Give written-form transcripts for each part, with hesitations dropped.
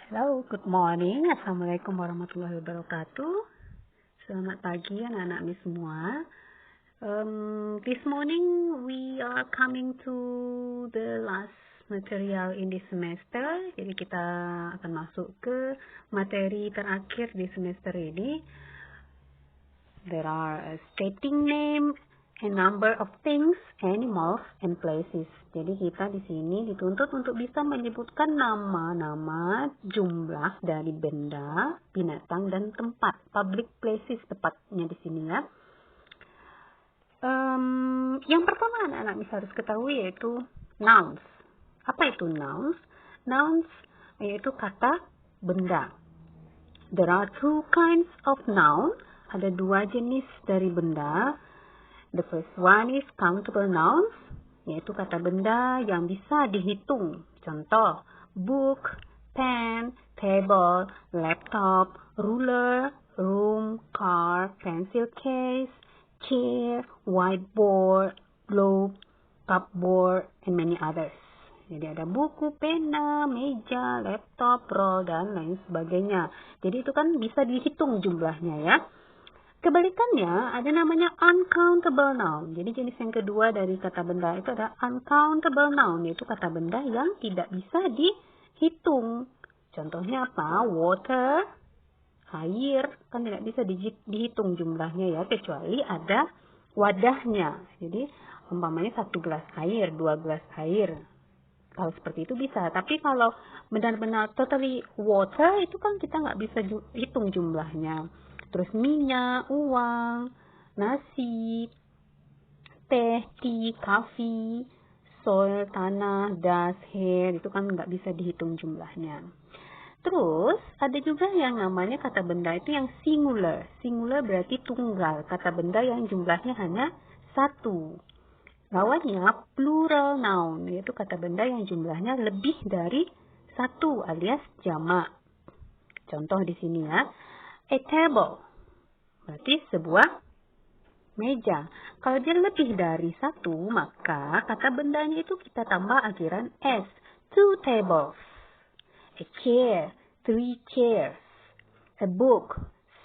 Hello, good morning. Assalamualaikum warahmatullahi wabarakatuh. Selamat pagi anak-anak mi semua. This morning we are coming to the last material in this semester. Jadi kita akan masuk ke materi terakhir di semester ini. There are a stating name, a number of things, animals, and places. Jadi kita di sini dituntut untuk bisa menyebutkan nama-nama, jumlah dari benda, binatang, dan tempat. Public places tepatnya di sini ya. Yang pertama anak-anak bisa harus ketahui yaitu nouns. Apa itu nouns? Nouns yaitu kata benda. There are two kinds of noun. Ada dua jenis dari benda. The first one is countable nouns, yaitu kata benda yang bisa dihitung. Contoh, book, pen, table, laptop, ruler, room, car, pencil case, chair, whiteboard, globe, cupboard, and many others. Jadi ada buku, pena, meja, laptop, roll, dan lain sebagainya. Jadi itu kan bisa dihitung jumlahnya ya. Kebalikannya ada namanya uncountable noun. Jadi jenis yang kedua dari kata benda itu ada uncountable noun, yaitu kata benda yang tidak bisa dihitung. Contohnya apa? Water, air, kan tidak bisa dihitung jumlahnya ya, kecuali ada wadahnya. Jadi umpamanya 1 gelas air, 2 gelas air. Kalau seperti itu bisa, tapi kalau benar-benar totally water itu kan kita nggak bisa hitung jumlahnya. Terus minyak, uang, nasi, teh, tea, coffee, soil, tanah, dust, hair, itu kan nggak bisa dihitung jumlahnya. Terus ada juga yang namanya kata benda itu yang singular. Singular berarti tunggal, kata benda yang jumlahnya hanya satu. Lawannya plural noun, yaitu kata benda yang jumlahnya lebih dari satu alias jamak. Contoh di sini ya, a table, berarti sebuah meja. Kalau dia lebih dari satu, maka kata bendanya itu kita tambah akhiran s. 2 tables, a chair, 3 chairs, a book,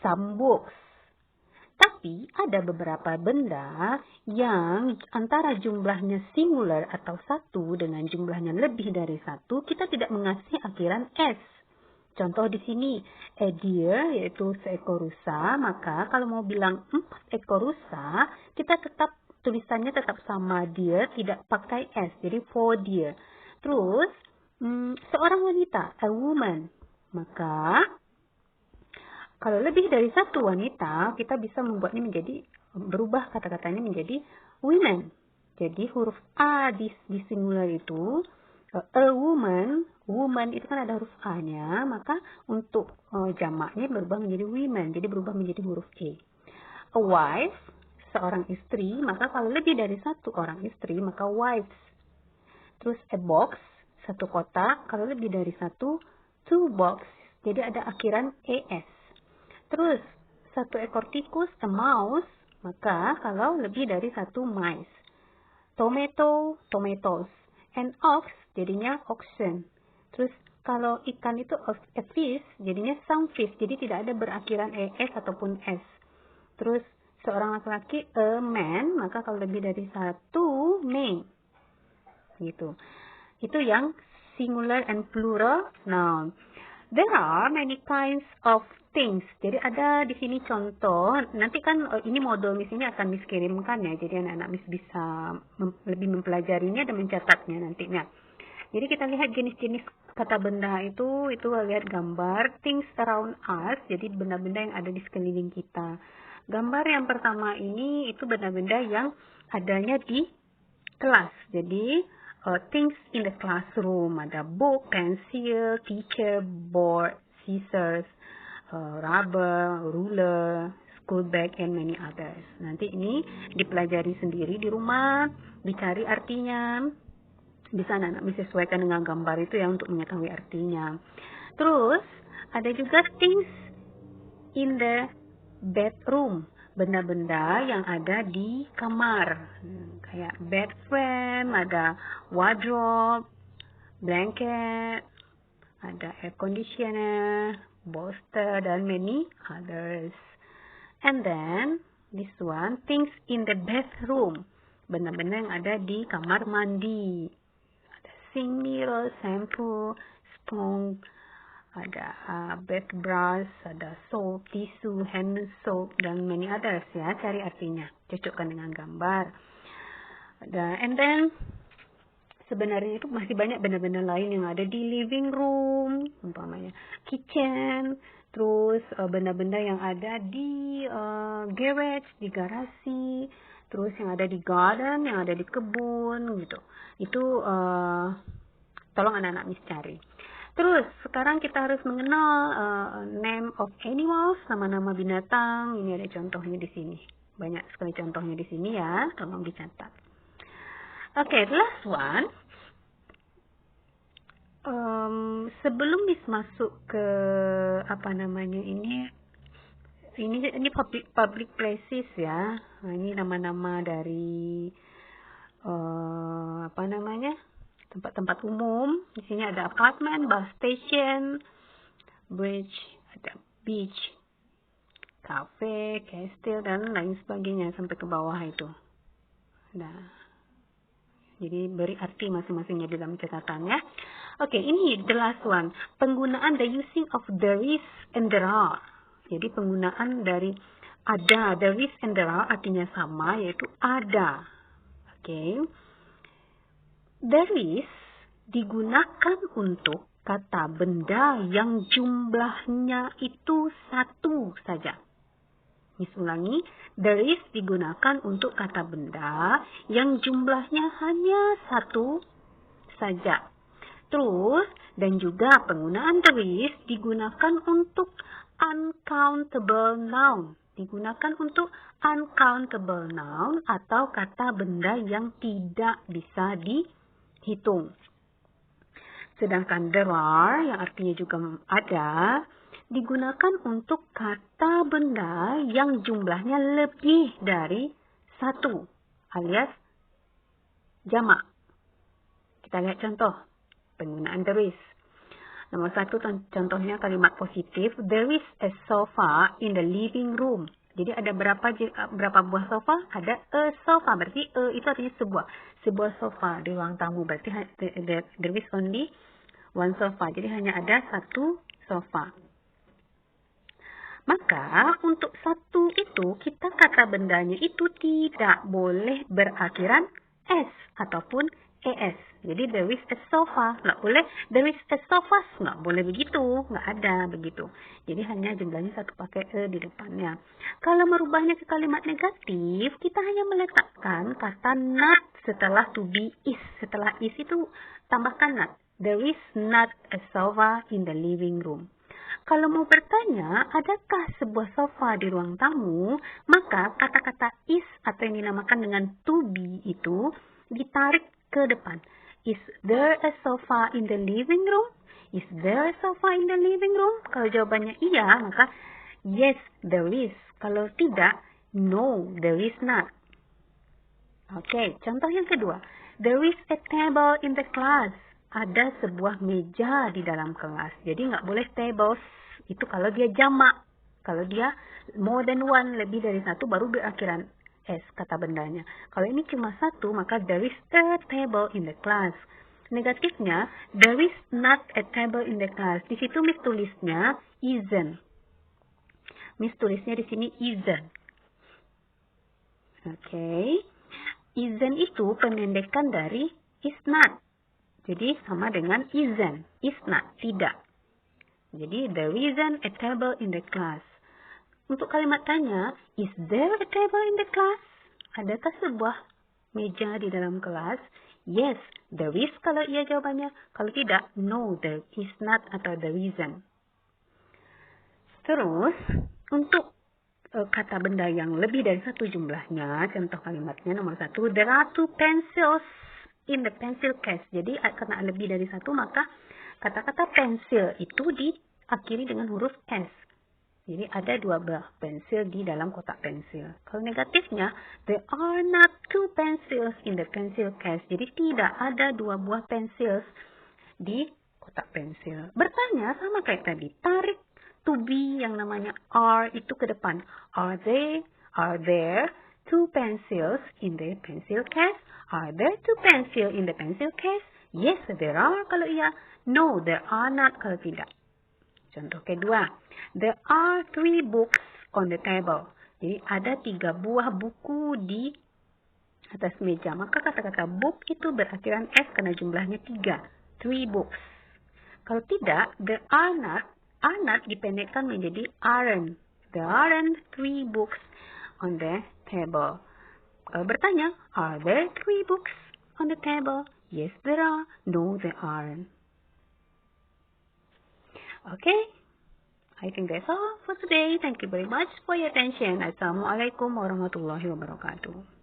some books. Tapi ada beberapa benda yang antara jumlahnya singular atau satu dengan jumlahnya lebih dari satu, kita tidak mengasih akhiran s. Contoh di sini, a deer yaitu seekor rusa, maka kalau mau bilang 4 ekor rusa, kita tetap tulisannya tetap sama deer, tidak pakai s, jadi 4 deer. Terus, seorang wanita, a woman, maka kalau lebih dari satu wanita, kita bisa membuatnya menjadi, berubah kata-katanya menjadi women. Jadi huruf A di singular itu, a woman, woman itu kan ada huruf A-nya, maka untuk jamaknya berubah menjadi women, jadi berubah menjadi huruf E. A wife, seorang istri, maka kalau lebih dari satu orang istri, maka wives. Terus a box, satu kotak, kalau lebih dari satu, two box, jadi ada akhiran ES. Terus, satu ekor tikus, a mouse, maka kalau lebih dari satu mice. Tomato, tomatoes. An ox, jadinya oxen. Terus, kalau ikan itu a fish, jadinya some fish. Jadi tidak ada berakhiran ES ataupun S. Terus, seorang laki-laki, a man, maka kalau lebih dari satu, man. Gitu. Itu yang singular and plural noun. There are many kinds of things. Jadi ada di sini contoh. Nanti kan ini modul Miss ini akan Miss kirimkan ya. Jadi anak-anak Miss bisa lebih mempelajarinya dan mencatatnya nantinya. Jadi kita lihat jenis-jenis kata benda itu lihat gambar things around us. Jadi benda-benda yang ada di sekeliling kita. Gambar yang pertama ini itu benda-benda yang adanya di kelas. Jadi things in the classroom, ada book, pencil, teacher, board, scissors, rubber, ruler, school bag, and many others. Nanti ini dipelajari sendiri di rumah, dicari artinya. Bisa anak-anak disesuaikan dengan gambar itu ya untuk mengetahui artinya. Terus ada juga things in the bedroom, benda-benda yang ada di kamar, kayak bed frame, ada wardrobe, blanket, ada air conditioner, bolster, dan many others. And then, this one, things in the bathroom. Benda-benda yang ada di kamar mandi. Ada sink mirror, shampoo, sponge, ada bath brush, ada soap, tisu, hand soap, dan many others ya. Cari artinya, cocokkan dengan gambar. And then sebenarnya itu masih banyak benda-benda lain yang ada di living room, umpamanya kitchen, terus benda-benda yang ada di garage, di garasi, terus yang ada di garden, yang ada di kebun gitu. Itu tolong anak-anak Miss cari. Terus, sekarang kita harus mengenal name of animals, nama-nama binatang. Ini ada contohnya di sini. Banyak sekali contohnya di sini ya, tolong dicatat. Okay, the last one. Sebelum Miss masuk ke ini public places ya. Ini nama-nama dari tempat-tempat umum. Di sini ada apartment, bus station, bridge, ada beach, cafe, castle, dan lain sebagainya sampai ke bawah itu. Nah, jadi beri arti masing-masingnya di dalam catatannya. Oke, ini the last one. Penggunaan the using of there is and there are. Jadi penggunaan dari ada, there is and there are artinya sama, yaitu ada. Oke. There is digunakan untuk kata benda yang jumlahnya itu satu saja. Miss ulangi, there is digunakan untuk kata benda yang jumlahnya hanya satu saja. Terus, dan juga penggunaan there is digunakan untuk uncountable noun. Digunakan untuk uncountable noun atau kata benda yang tidak bisa dihitung. Sedangkan there are, yang artinya juga ada, digunakan untuk kata benda yang jumlahnya lebih dari satu, alias jamak. Kita lihat contoh penggunaan there is. Nomor satu contohnya kalimat positif. There is a sofa in the living room. Jadi ada berapa buah sofa? Ada a sofa. Berarti a itu artinya sebuah sofa di ruang tamu. Berarti there is only one sofa. Jadi hanya ada satu sofa. Maka untuk satu itu kita kata bendanya itu tidak boleh berakhiran s ataupun es. Jadi there is a sofa, nggak boleh there is a sofas, nggak boleh begitu, nggak ada begitu. Jadi hanya jumlahnya satu pakai e di depannya. Kalau merubahnya ke kalimat negatif, kita hanya meletakkan kata not setelah to be is. Setelah is itu tambahkan not. There is not a sofa in the living room. Kalau mau bertanya, adakah sebuah sofa di ruang tamu, maka kata-kata is atau yang dinamakan dengan to be itu ditarik ke depan. Is there a sofa in the living room? Is there a sofa in the living room? Kalau jawabannya iya, maka yes, there is. Kalau tidak, no, there is not. Oke, contoh yang kedua. There is a table in the class. Ada sebuah meja di dalam kelas. Jadi nggak boleh tables. Itu kalau dia jamak. Kalau dia more than one, lebih dari satu, baru berakhiran s kata bendanya. Kalau ini cuma satu, maka there is a table in the class. Negatifnya, there is not a table in the class. Di situ Miss tulisnya isn't. Miss tulisnya di sini isn't. Oke. Isn't itu pengendekan dari is not. Jadi sama dengan isn't. Is not, tidak. Jadi there isn't a table in the class. Untuk kalimat tanya, is there a table in the class? Adakah sebuah meja di dalam kelas? Yes, there is kalau iya jawabannya. Kalau tidak, no, there is not atau there isn't. Terus, untuk kata benda yang lebih dari satu jumlahnya, contoh kalimatnya nomor satu, there are two pencils in the pencil case. Jadi, karena lebih dari satu, maka kata-kata pensil itu diakhiri dengan huruf S. Jadi ada dua buah pensil di dalam kotak pensil. Kalau negatifnya, there are not two pencils in the pencil case. Jadi tidak ada dua buah pensil di kotak pensil. Bertanya sama kayak tadi. Tarik to be yang namanya are itu ke depan. Are there two pencils in the pencil case? Are there two pencils in the pencil case? Yes, there are kalau iya. No, there are not kalau tidak. Contoh kedua. There are 3 books on the table. Jadi ada 3 buah buku di atas meja. Maka kata-kata book itu berakhiran S karena jumlahnya 3. 3 books. Kalau tidak, there are not dipendekkan menjadi aren't. There aren't 3 books on the table. Kalau bertanya, are there 3 books on the table? Yes, there are. No, there aren't. Okay, I think that's all for today. Thank you very much for your attention. Assalamualaikum warahmatullahi wabarakatuh.